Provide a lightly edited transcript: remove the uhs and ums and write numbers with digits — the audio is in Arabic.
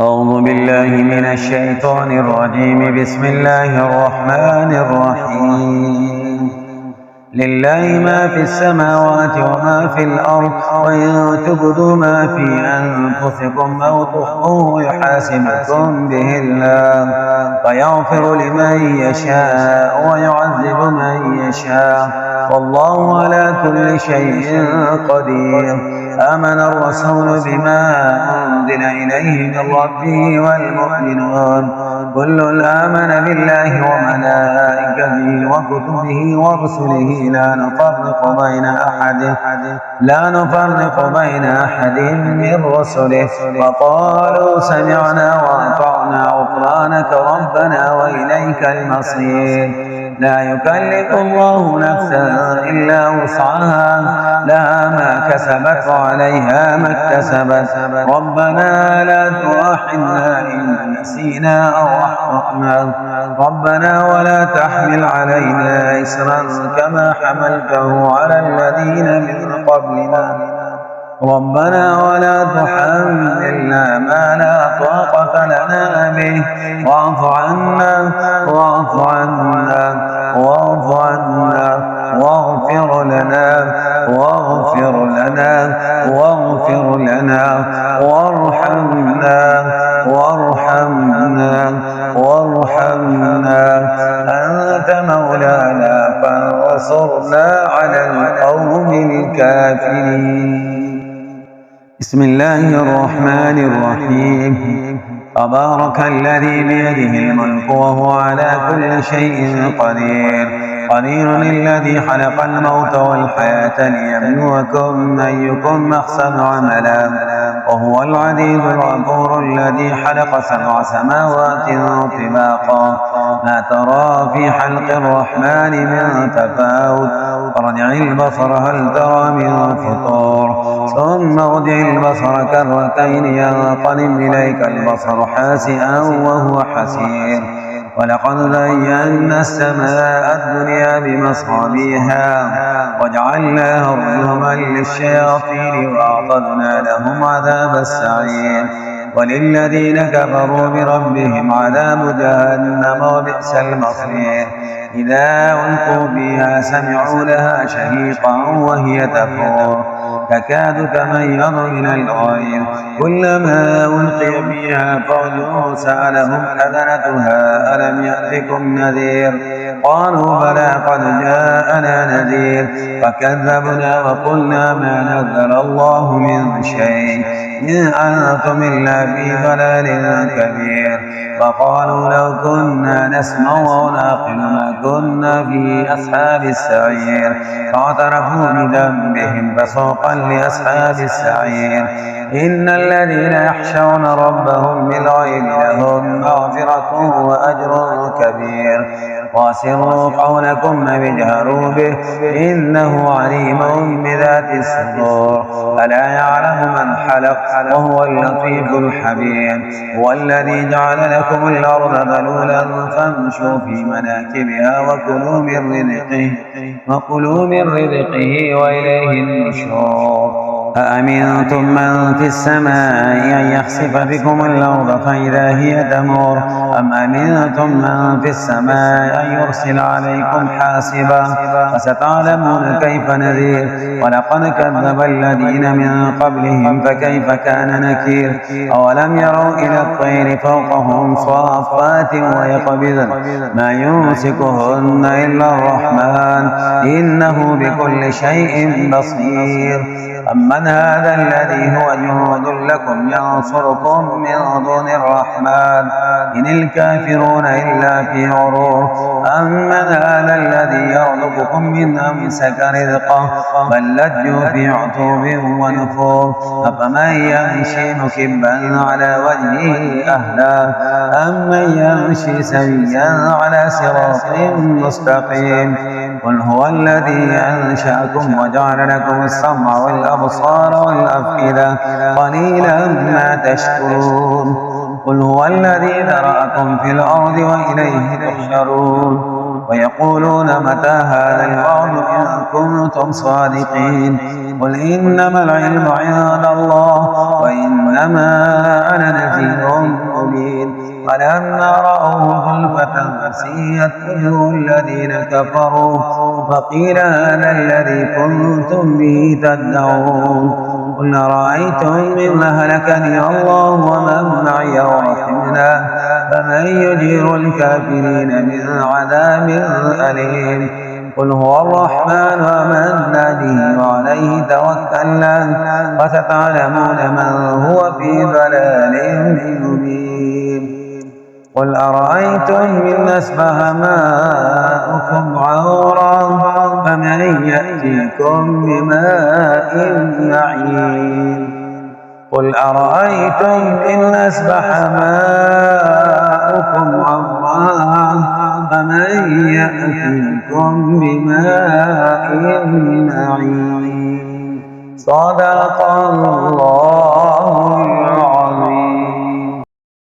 أعوذ بالله من الشيطان الرجيم. بسم الله الرحمن الرحيم. لله ما في السماوات وما في الأرض، وإن تبدوا ما في أنفسكم أو تخفوه يحاسبكم به الله، فيغفر لمن يشاء ويعذب من يشاء، والله على كل شيء قدير. آمن الرسول بما أنزل إليه من ربه والمؤمنون كل آمن بالله وملائكته وكتبه ورسله لا نفرق بين أحد من رسله، وقالوا سمعنا وأطعنا غفرانك ربنا وإليك المصير. لا يكلف الله نفسا إلا وسعها، لها ما كسبت وعليها ما اكتسبت. ربنا لا تؤاخذنا إن نسينا أو أخطأنا، ربنا ولا تحمل علينا إصرا كما حملته على الذين من قبلنا، ربنا ولا تحملنا ما لا طاقة لنا به، واعف عنا واغفر لنا وارحمنا أنت مولانا فانصرنا على القوم الكافرين. بسم الله الرحمن الرحيم. تبارك الذي بيده الملك وهو على كل شيء قدير الذي خلق الموت والحياة ليبلوكم أيكم أحسن عملا، وهو العزيز الغفور الذي خلق 7 سماوات طباقا، ما ترى في خلق الرحمن من تفاوت، فارجع البصر هل ترى من فطور، ثم ارجع البصر كرتين ينقلب إليك البصر حاسئا وهو حسير. ولقد زينا السماء الدنيا بمصابيها وجعلناها رجوما للشياطين وأعتدنا لهم عذاب السعير. وللذين كفروا بربهم عذاب جهنم وبئس المصير. إذا ألقوا فيها سمعوا لها شهيقا وهي تفور تكاد تميز من الغيظ، كلما ألقي فيها فوج سألهم خزنتها ألم يأتكم نذير، قالوا بلى قد جاءنا نذير، فكذبنا وقلنا ما نزل الله من شيء إن أنتم إلا في ضلال كبير. فقالوا لو كنا نسمع ونعقل ما كنا في أصحاب السعير، فاعترفوا بذنبهم فسوقا لأصحاب السعير. إن الذين يخشون ربهم بالغيب لهم مغفرة وأجر كبير. واسروا قولكم واجهروا به إنه عليم بذات الصدور. ألا يعلم من خلق وهو اللطيف الخبير. هو الذي جعل لكم الأرض ذلولا فامشوا في مناكبها وكلوا من رزقه وإليه النشور. أأمنتم من في السماء أن يخسف بكم الأرض فإذا هي تمور، أم أمنتم من في السماء أن يرسل عليكم حاسبا، فستعلمون كيف نذير. ولقد كذب الذين من قبلهم فكيف كان نكير. أولم يروا إلى الطير فوقهم صافات ويقبضن ما يمسكهن إلا الرحمن إنه بكل شيء بصير. أمن هذا الذي هو جند لكم ينصركم من دون الرحمن إن الكافرون إلا في غرور. أمن هذا الذي يرزقكم من أمسك رزقه بل لجوا في عتوب ونفور. أفمن يمشي مكبا على وجهه أهدى أمن يمشي سويا على صراط مستقيم. قل هو الذي أنشأكم وجعل لكم السمع والأبصار والأفئدة قليلا ما تشكرون. قل هو الذي ذرأكم في الأرض وإليه تحشرون. ويقولون متى هذا الوعد إن كنتم صادقين. قل إنما العلم عند الله وإنما أنا نذير فلما رأوه زلفة سيئت وجوه الذين كفروا وقيل هذا الذي كنتم به تدعون قل أرأيتم مما هلكني الله ومن معي ورحمنا فمن يجير الكافرين من عذاب أليم قل هو الرحمن آمنا به وعليه توكلنا وستعلمون من هو في ضلال مبين قل أرأيتم إن أصبح ماؤكم غورا فمن يأتيكم بماء معين قل أرأيتم إن أصبح ماؤكم غورا فمن يأتيكم بماء معين صدق الله